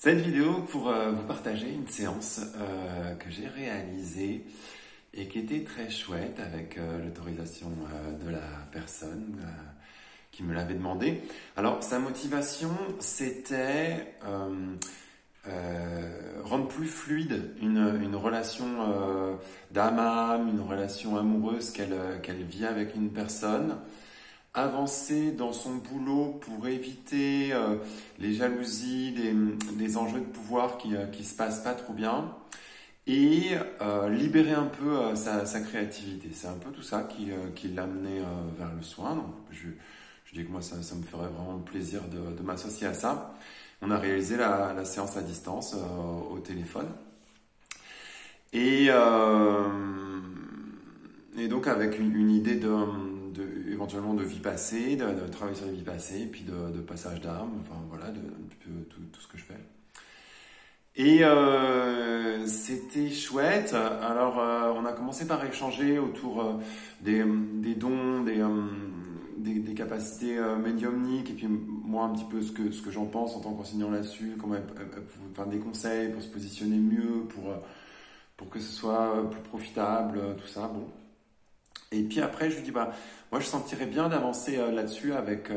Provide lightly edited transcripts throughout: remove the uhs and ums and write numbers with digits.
Cette vidéo pour vous partager une séance que j'ai réalisée et qui était très chouette avec l'autorisation de la personne qui me l'avait demandé. Alors sa motivation c'était rendre plus fluide une relation d'âme à âme, une relation amoureuse qu'elle vit avec une personne. Avancer dans son boulot pour éviter les jalousies, des enjeux de pouvoir qui se passent pas trop bien et libérer un peu sa créativité. C'est un peu tout ça qui l'a amené vers le soin. Donc, je dis que moi ça me ferait vraiment plaisir de m'associer à ça. On a réalisé la séance à distance au téléphone et donc avec une idée éventuellement de vie passée, de travail sur les vies passées, puis de passage d'âme, enfin voilà, de tout ce que je fais. Et c'était chouette. Alors on a commencé par échanger autour des dons, des capacités médiumniques, et puis moi un petit peu ce que j'en pense en tant qu'enseignant là-dessus, comment enfin, des conseils pour se positionner mieux, pour que ce soit plus profitable, tout ça, bon. Et puis après, je lui dis, moi je sentirais bien d'avancer là-dessus avec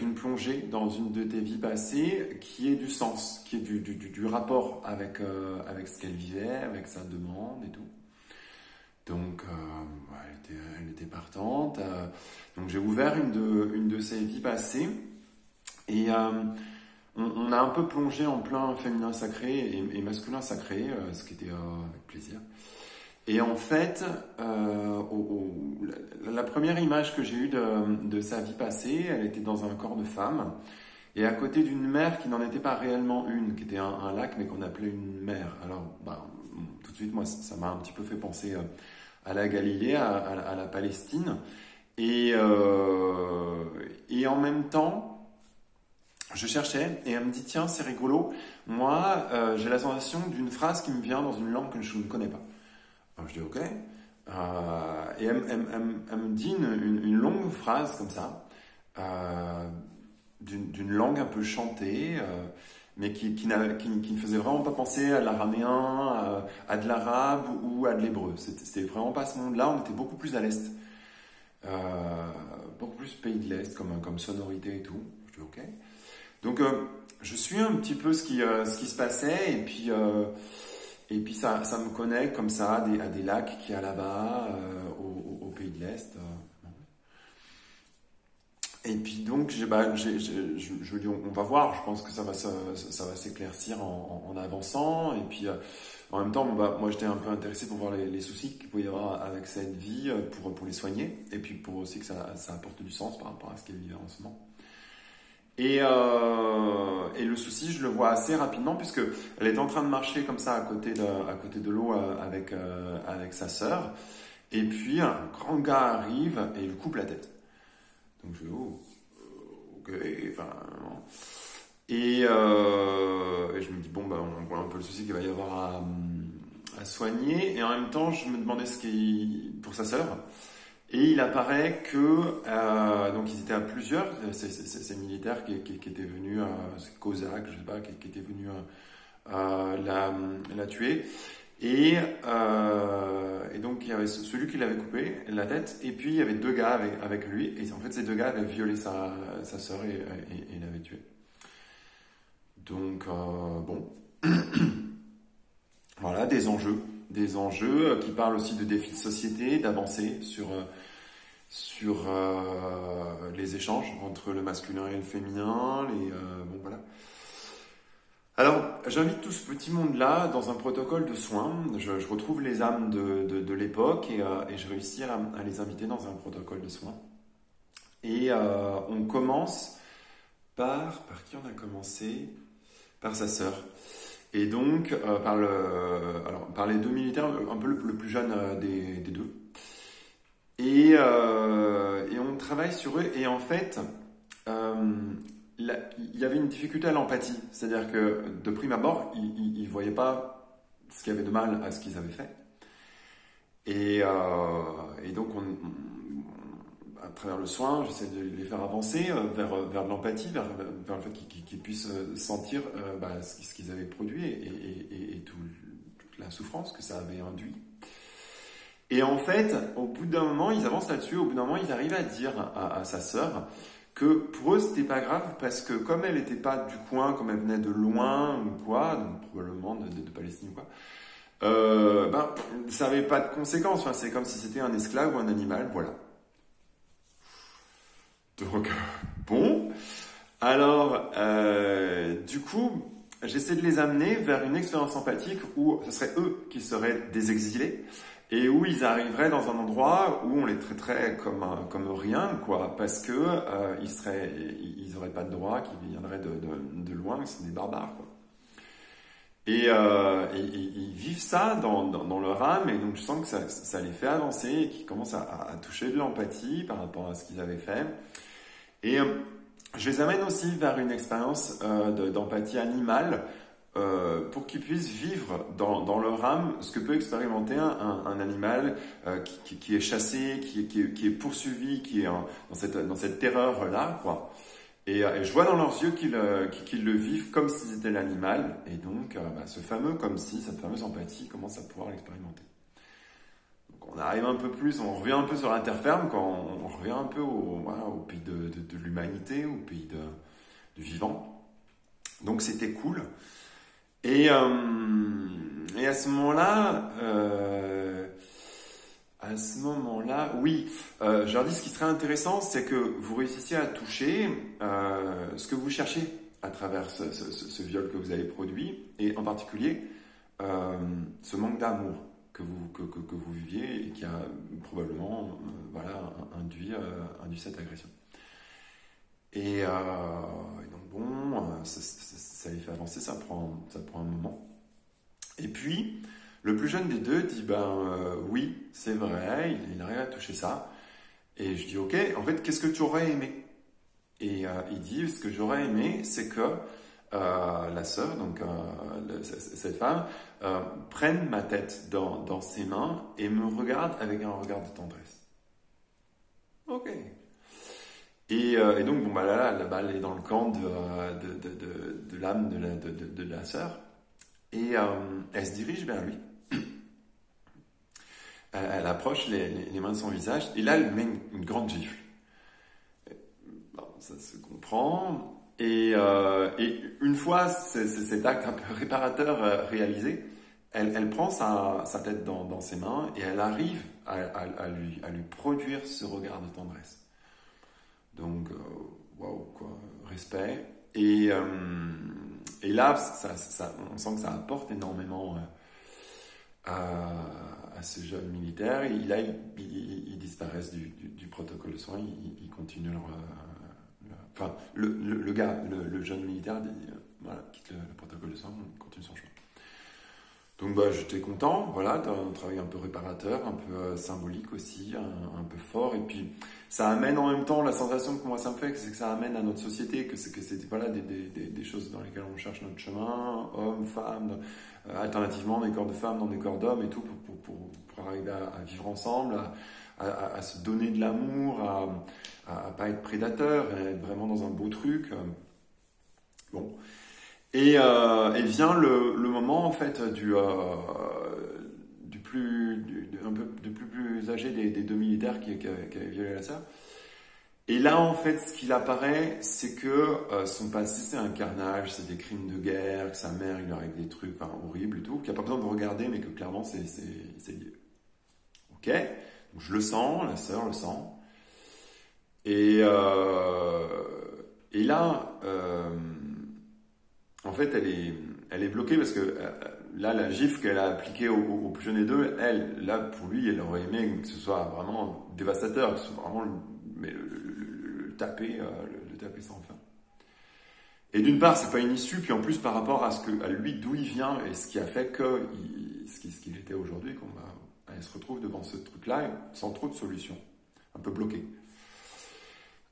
une plongée dans une de tes vies passées qui ait du sens, qui ait du rapport avec ce qu'elle vivait, avec sa demande et tout. Donc, elle était partante. Donc j'ai ouvert une de ses vies passées et on a un peu plongé en plein féminin sacré et masculin sacré, ce qui était avec plaisir. Et en fait, la première image que j'ai eue de sa vie passée, elle était dans un corps de femme, et à côté d'une mer qui n'en était pas réellement une, qui était un lac, mais qu'on appelait une mer. Alors, tout de suite, moi, ça m'a un petit peu fait penser à la Galilée, à la Palestine. Et en même temps, je cherchais, et elle me dit, tiens, c'est rigolo, moi, j'ai la sensation d'une phrase qui me vient dans une langue que je ne connais pas. Alors je dis ok. Et elle me dit une longue phrase comme ça, d'une langue un peu chantée, mais qui ne faisait vraiment pas penser à l'araméen, à de l'arabe ou à de l'hébreu. C'était vraiment pas ce monde-là, on était beaucoup plus à l'est. Beaucoup plus pays de l'Est comme sonorité et tout. Je dis ok. Donc je suis un petit peu ce qui se passait et puis ça me connecte comme ça à des lacs qu'il y a là-bas, au pays de l'Est. Et puis donc, je dis, on va voir, je pense que ça va s'éclaircir en avançant. Et puis en même temps, moi j'étais un peu intéressé pour voir les soucis qu'il pouvait y avoir avec cette vie, pour les soigner. Et puis pour aussi que ça apporte du sens par rapport à ce qu'elle vivait en ce moment. Et le souci, je le vois assez rapidement puisque elle est en train de marcher comme ça à côté de l'eau avec sa sœur. Et puis un grand gars arrive et il lui coupe la tête. Donc je dis oh, ok, enfin. Et je me dis bon on voit un peu le souci qu'il va y avoir à soigner. Et en même temps, je me demandais pour sa sœur. Et il apparaît que donc ils étaient à plusieurs, ces militaires qui étaient venus, ces Cosaques, je sais pas, qui étaient venus la tuer. Et donc il y avait celui qui l'avait coupé la tête, et puis il y avait deux gars avec lui. Et en fait ces deux gars avaient violé sa sœur et l'avaient tué. Donc bon, voilà des enjeux qui parlent aussi de défis de société, d'avancer sur les échanges entre le masculin et le féminin, bon voilà. Alors, j'invite tout ce petit monde-là dans un protocole de soins. Je retrouve les âmes de l'époque et je réussis à les inviter dans un protocole de soins. Et on commence par qui on a commencé? Par sa sœur. Et donc, par les deux militaires, un peu le plus jeune des deux. Et on travaille sur eux. Et en fait, il y avait une difficulté à l'empathie. C'est-à-dire que, de prime abord, ils ne voyaient pas ce qu'il y avait de mal à ce qu'ils avaient fait. Et donc, à travers le soin, j'essaie de les faire avancer vers de l'empathie, vers le fait qu'ils puissent sentir ce qu'ils avaient produit et toute la souffrance que ça avait induit. Et en fait, au bout d'un moment, ils avancent là-dessus, au bout d'un moment, ils arrivent à dire à sa sœur que pour eux, c'était pas grave parce que comme elle n'était pas du coin, comme elle venait de loin ou quoi, donc probablement de Palestine ou quoi, ça n'avait pas de conséquences. Enfin, c'est comme si c'était un esclave ou un animal, voilà. Donc, bon. Alors, du coup, j'essaie de les amener vers une expérience empathique où ce serait eux qui seraient des exilés et où ils arriveraient dans un endroit où on les traiterait comme rien, quoi, parce que ils auraient pas de droit, qu'ils viendraient de loin, que c'est des barbares, quoi. Et ils vivent ça dans leur âme, et donc je sens que ça les fait avancer et qu'ils commencent à toucher de l'empathie par rapport à ce qu'ils avaient fait. Et je les amène aussi vers une expérience d'empathie animale pour qu'ils puissent vivre dans leur âme ce que peut expérimenter un animal qui est chassé, qui est poursuivi, qui est dans cette terreur-là, quoi. Et je vois dans leurs yeux qu'ils le vivent comme s'ils étaient l'animal, et donc cette fameuse empathie commence à pouvoir l'expérimenter. Donc on arrive un peu plus, on revient un peu sur la terre ferme, quand on revient un peu au pays de l'humanité, au pays du vivant. Donc c'était cool. Et à ce moment-là, oui, je leur dis ce qui serait intéressant, c'est que vous réussissiez à toucher ce que vous cherchez à travers ce viol que vous avez produit, et en particulier ce manque d'amour que vous viviez et qui a probablement induit cette agression. Et donc bon, ça les fait avancer, ça prend un moment. Et puis, le plus jeune des deux dit oui, c'est vrai, il arrive à toucher ça. Et je dis ok, en fait, qu'est-ce que tu aurais aimé? Et il dit ce que j'aurais aimé, c'est que la sœur, donc cette femme, prenne ma tête dans ses mains et me regarde avec un regard de tendresse. Ok. Et donc bon là, la balle est dans le camp de l'âme de la sœur. Et elle se dirige vers lui. Elle approche les mains de son visage, et là, elle met une grande gifle. Bon, ça se comprend. Et une fois cet acte un peu réparateur réalisé, elle prend sa tête dans ses mains, et elle arrive à lui produire ce regard de tendresse. Donc, waouh, quoi, respect. Et là, on sent que ça apporte énormément à ce jeune militaire. Et là, ils disparaissent du protocole de soins. Ils continuent le gars, le jeune militaire, quitte le protocole de soins, continue son chemin. Donc j'étais content, voilà, d'un travail un peu réparateur, un peu symbolique aussi, un peu fort. Et puis ça amène en même temps, la sensation que moi ça me fait, c'est que ça amène à notre société, que c'est des choses dans lesquelles on cherche notre chemin, hommes, femmes, alternativement des corps de femmes dans des corps d'hommes et tout, pour arriver à vivre ensemble, à se donner de l'amour, à pas être prédateur, à être vraiment dans un beau truc. Bon. Et vient le moment en fait du plus âgé des deux militaires qui avaient violé la sœur. Et là en fait ce qu'il apparaît, c'est que son passé c'est un carnage, c'est des crimes de guerre, que sa mère il lui arrive des trucs horribles et tout, qu'il n'y a pas besoin de regarder mais que clairement c'est lié. Ok, donc je le sens, la sœur le sent. Et là en fait, elle est bloquée parce que là, la gifle qu'elle a appliquée au plus jeune des deux, là, pour lui, elle aurait aimé que ce soit vraiment dévastateur, que ce soit vraiment le taper sans fin. Et d'une part, c'est pas une issue, puis en plus, par rapport à lui, d'où il vient, et ce qui a fait ce qu'il était aujourd'hui, elle se retrouve devant ce truc-là, sans trop de solutions, un peu bloqué.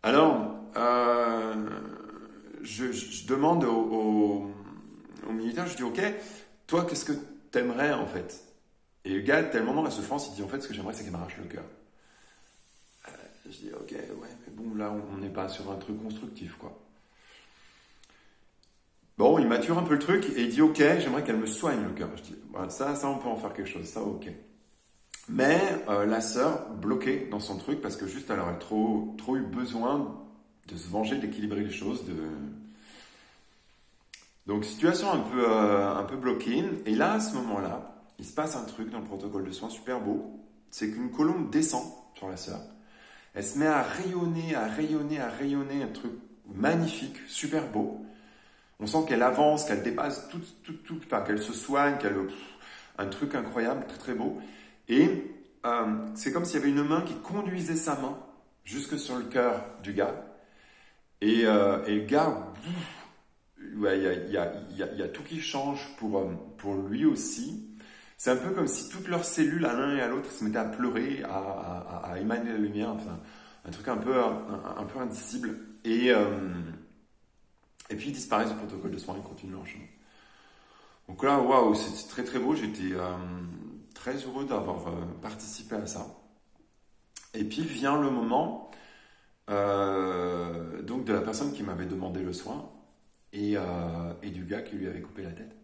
Alors, je demande aux militaires, je dis ok, toi qu'est-ce que t'aimerais en fait? Et le gars tellement dans la souffrance, il dit en fait ce que j'aimerais c'est qu'elle m'arrache le cœur. Je dis, ok, ouais, mais bon, là, on n'est pas sur un truc constructif, quoi. Bon, il mature un peu le truc et il dit, ok, j'aimerais qu'elle me soigne le cœur. Je dis, voilà, ça, on peut en faire quelque chose, ça, ok. Mais la sœur, bloquée dans son truc, parce que juste, elle aurait trop eu besoin de se venger, d'équilibrer les choses, Donc, situation un peu bloquée. Et là, à ce moment-là, il se passe un truc dans le protocole de soins super beau. C'est qu'une colombe descend sur la sœur. Elle se met à rayonner, un truc magnifique, super beau. On sent qu'elle avance, qu'elle dépasse enfin, qu'elle se soigne, un truc incroyable, très très beau. Et c'est comme s'il y avait une main qui conduisait sa main jusque sur le cœur du gars. Et le gars, ouais, il y a tout qui change pour lui aussi. C'est un peu comme si toutes leurs cellules, à l'un et à l'autre, se mettaient à pleurer, à émaner la lumière. Enfin, un truc un peu indicible. Et puis, ils disparaissent du protocole de soins, ils continuent leur chemin. Donc là, waouh, c'était très très beau. J'étais très heureux d'avoir participé à ça. Et puis vient le moment donc de la personne qui m'avait demandé le soin et du gars qui lui avait coupé la tête.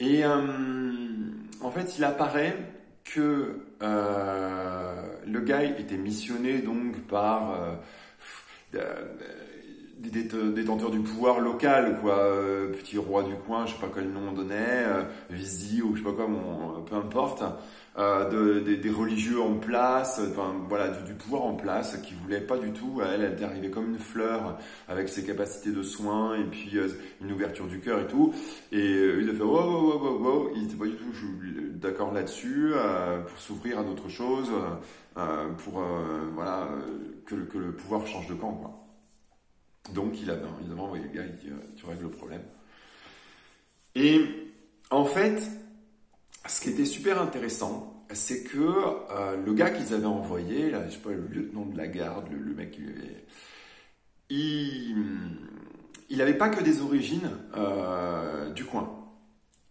Et en fait, il apparaît que le gars était missionné donc par des détenteurs du pouvoir local, quoi, petit roi du coin, je sais pas quel nom on donnait, Visi ou je sais pas quoi, bon, peu importe, des religieux en place, enfin voilà, du pouvoir en place qui voulait pas du tout, elle était arrivée comme une fleur avec ses capacités de soins et puis une ouverture du cœur et tout, et il a fait wow, il était pas du tout d'accord là-dessus, pour s'ouvrir à d'autres choses, pour voilà, que le pouvoir change de camp, quoi. Donc, il avait évidemment envoyé le gars, il dit tu règles le problème. Et en fait, ce qui était super intéressant, c'est que le gars qu'ils avaient envoyé, là, je sais pas, le lieutenant de la garde, le mec qui lui avait. Il n'avait pas que des origines du coin.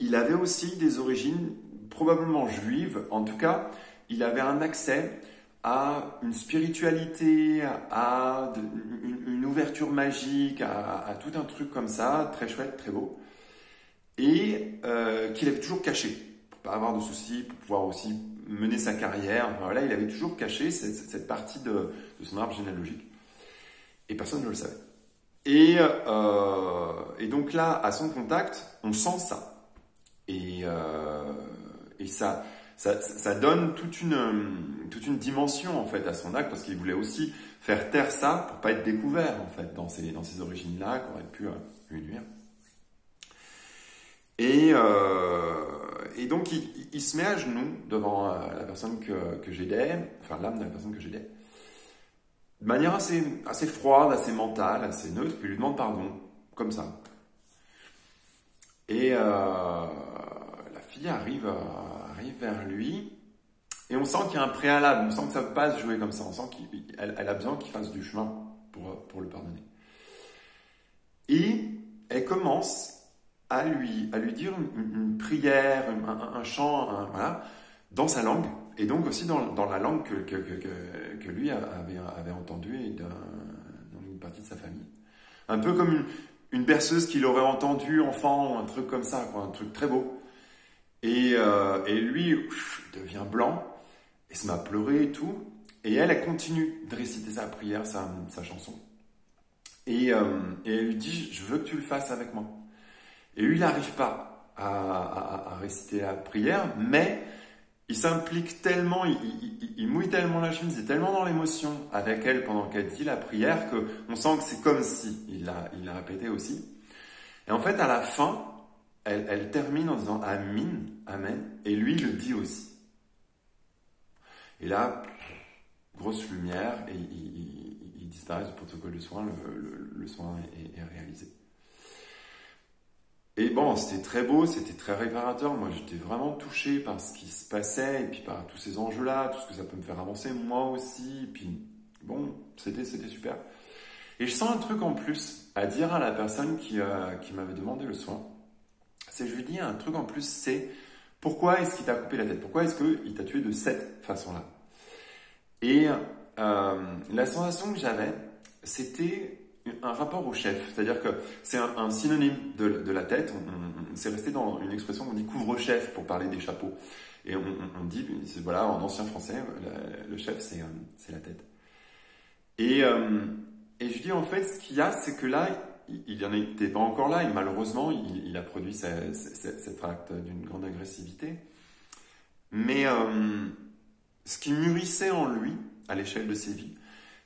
Il avait aussi des origines probablement juives. En tout cas, il avait un accès à une spiritualité, à une ouverture magique, à tout un truc comme ça, très chouette, très beau, et qu'il avait toujours caché, pour pas avoir de soucis, pour pouvoir aussi mener sa carrière. Enfin, voilà, il avait toujours caché cette partie de son arbre généalogique, et personne ne le savait. Et donc là, à son contact, on sent ça, et ça donne toute une dimension en fait à son acte, parce qu'il voulait aussi faire taire ça pour pas être découvert en fait dans ces origines-là qui auraient pu lui nuire. Et donc il se met à genoux devant la personne que j'aidais, enfin l'âme de la personne que j'aidais, de manière assez froide, assez mentale, assez neutre, puis il lui demande pardon, comme ça. Et la fille arrive vers lui, et on sent qu'il y a un préalable, on sent que ça ne peut pas se jouer comme ça, on sent qu'elle a besoin qu'il fasse du chemin pour le pardonner. Et elle commence à lui dire une prière, un chant, voilà, dans sa langue, et donc aussi dans la langue que lui avait entendue et dans une partie de sa famille. Un peu comme une berceuse qu'il aurait entendue enfant, un truc comme ça, quoi, un truc très beau. Et lui devient blanc et se met à pleurer et tout. Et elle continue de réciter sa prière, sa chanson. Et elle lui dit, je veux que tu le fasses avec moi. Et lui, il n'arrive pas à réciter la prière, mais il s'implique tellement, il mouille tellement la chemise, il est tellement dans l'émotion avec elle pendant qu'elle dit la prière qu'on sent que c'est comme si il l'a répété aussi. Et en fait, à la fin, elle termine en disant Amin, Amen, et lui il le dit aussi. Et là, grosse lumière, et il disparaît du protocole de soins, le soin est réalisé. Et bon, c'était très beau, c'était très réparateur. Moi, j'étais vraiment touché par ce qui se passait, et puis par tous ces enjeux-là, tout ce que ça peut me faire avancer, moi aussi. Et puis, bon, c'était super. Et je sens un truc en plus à dire à la personne qui m'avait demandé le soin. Je lui dis un truc en plus, c'est pourquoi est-ce qu'il t'a coupé la tête? Pourquoi est-ce qu'il t'a tué de cette façon-là? Et la sensation que j'avais, c'était un rapport au chef. C'est-à-dire que c'est un synonyme de la tête. C'est resté dans une expression qu'on dit couvre-chef pour parler des chapeaux. Et on dit, voilà, en ancien français, le chef, c'est la tête. Et je dis, en fait, ce qu'il y a, c'est que là, il n'en était pas encore là, et malheureusement, il a produit cet acte d'une grande agressivité. Mais ce qui mûrissait en lui, à l'échelle de ses vies,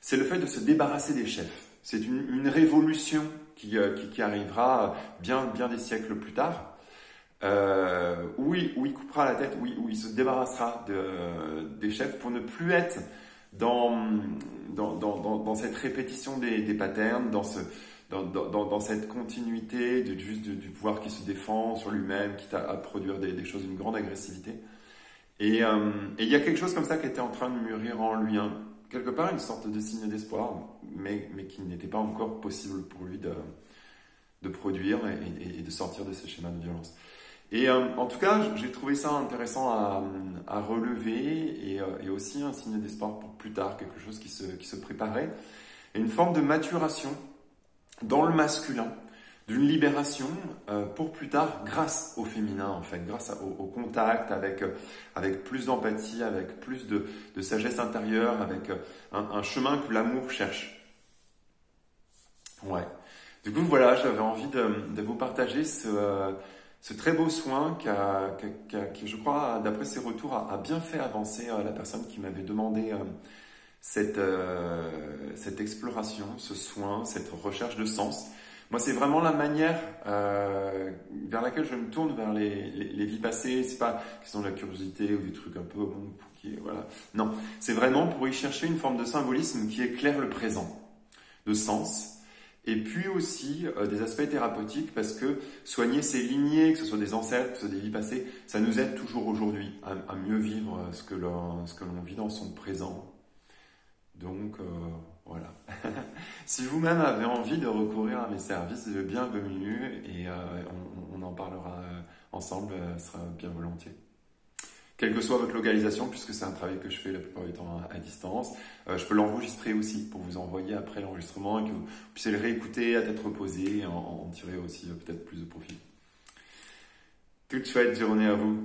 c'est le fait de se débarrasser des chefs. C'est une révolution qui arrivera bien des siècles plus tard, où il coupera la tête, où il se débarrassera des chefs pour ne plus être dans cette répétition des patterns, dans cette continuité du pouvoir qui se défend sur lui-même, quitte à produire des choses d'une grande agressivité. Et il y a quelque chose comme ça qui était en train de mûrir en lui, quelque part une sorte de signe d'espoir, mais qui n'était pas encore possible pour lui de produire et de sortir de ce schéma de violence. Et en tout cas, j'ai trouvé ça intéressant à relever et aussi un signe d'espoir pour plus tard, quelque chose qui se préparait, et une forme de maturation dans le masculin, d'une libération pour plus tard grâce au féminin en fait, grâce au contact avec plus d'empathie, avec plus de sagesse intérieure, avec un chemin que l'amour cherche. Ouais. Du coup voilà, j'avais envie de vous partager ce très beau soin qui, je crois, d'après ses retours, a bien fait avancer la personne qui m'avait demandé cette exploration, ce soin, cette recherche de sens. Moi, c'est vraiment la manière vers laquelle je me tourne vers les vies passées. C'est pas question de la curiosité ou des trucs un peu voilà. Non, c'est vraiment pour y chercher une forme de symbolisme qui éclaire le présent, de sens. Et puis aussi des aspects thérapeutiques, parce que soigner ces lignées, que ce soit des ancêtres, que ce soit des vies passées, ça nous aide toujours aujourd'hui à mieux vivre ce que l'on vit dans son présent. Donc voilà. Si vous-même avez envie de recourir à mes services, bienvenue, et on en parlera ensemble, ce sera bien volontiers. Quelle que soit votre localisation, puisque c'est un travail que je fais la plupart du temps à distance. Je peux l'enregistrer aussi pour vous envoyer après l'enregistrement et que vous puissiez le réécouter à tête reposée et en tirer aussi peut-être plus de profit. Toute chouette journée à vous.